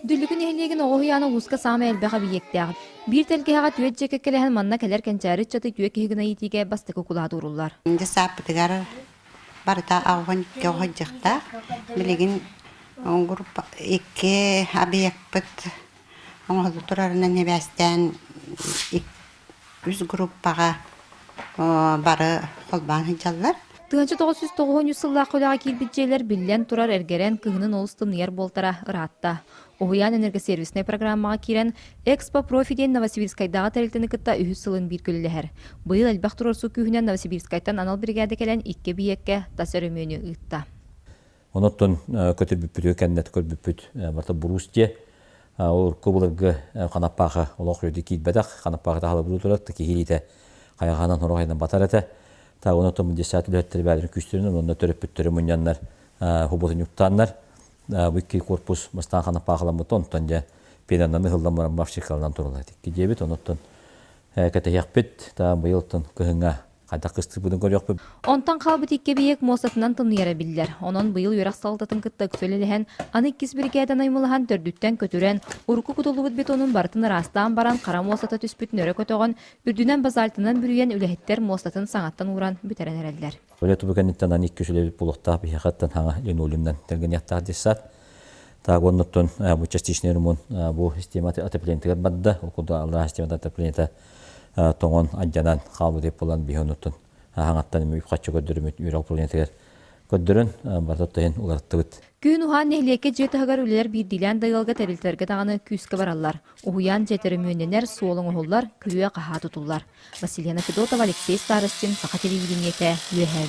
Дүллүгүн эхлиэгин оҕуһуяна ууска саама элбэҕэ биийэктээҕит. Биир телгэһэҕэ түөт дьекеккелэһэн манна келер кэнчээри чаты түө киһигин айытиигэ бастыкы кулаат уруллар. Инде сааппытыгар барыта ауған кеоходжықта билигин группа икки абиякпыт оңолу турарынан небестен үз группаға бары холбан хыджаллар. Тыгынчы 990 сыллаах көлэҕэ киирбитжээлер биллэн турар эргерен кыһынын олустымныйар болтара ыраатта. Оһуян энергосервисный программаға кирен Экспо Профи ден Новосибирскайдағы тәрелтіні кытта үхіс сылын бір көлілер. Бұйыл әлбақ тұрорсу күйінен Новосибирскайттан анал бригады кәлен икке бейекке тасыр өмені ұйтта. Оноттон көтір бүппүт өкәннет көл бүппүт барта бурусте ол көбілергі қанаппағы олақ өйді кейтбәдақ қанаппағы тағалы бұлы тұрады кейлейді қаяғанан орағайдан батар әті. Оноттон мұндесәті лөттері бәлірін күштерінен онда төріп бүттері мұнянлар хұботын юқтанлар. Бүкки корпус бастан қанаппағыламыты онтан жа пенананы ғылдамыран бафшикалынан тұрылады. Кедебет оноттон кәтәяқпет бұйылтын күйіңа қайда қыстық бұдың көрек бі. Онтан қалбыт икке бейек мосатынан тынныяра білдер. Онын бұйыл үйрақ салдатын кыттық сөлеліген аны иккіз бригадын аймылыған төрдүттен көтірен ұрқы құтылыбыт бетонын бартын растан баран қара мосата түспүт нөрі көтоған үрдінен базалтынан бүрүйен үләхеттер мосатын саңаттан уран бүтерен әрелдер. Олеты бүкәнеттен аны иккі сүлебіт бұлықтақ бейхаттан хаңа ленолимнан тәрген яқтақ десат. Так оннуттон бу частичный ремонт бу система отопления бадда, окуда алла система отопления тоңон аджанан халбы деп болан бихонуттун хаңаттан үпкачы көдөрүмөт үйрө отопления көдөрөн бартаттайын уларттыбыт. Күн ухан нехлекке жетігар үлелер бирдилен дайылға тәрілтерге тағаны күскі баралар. Ухуян жетері мүйіненер суолың оғылар күлуе қаға тұтулар. Василияна Федотова, Алексей Старостин, Сақа телевидениеті, Юэхэ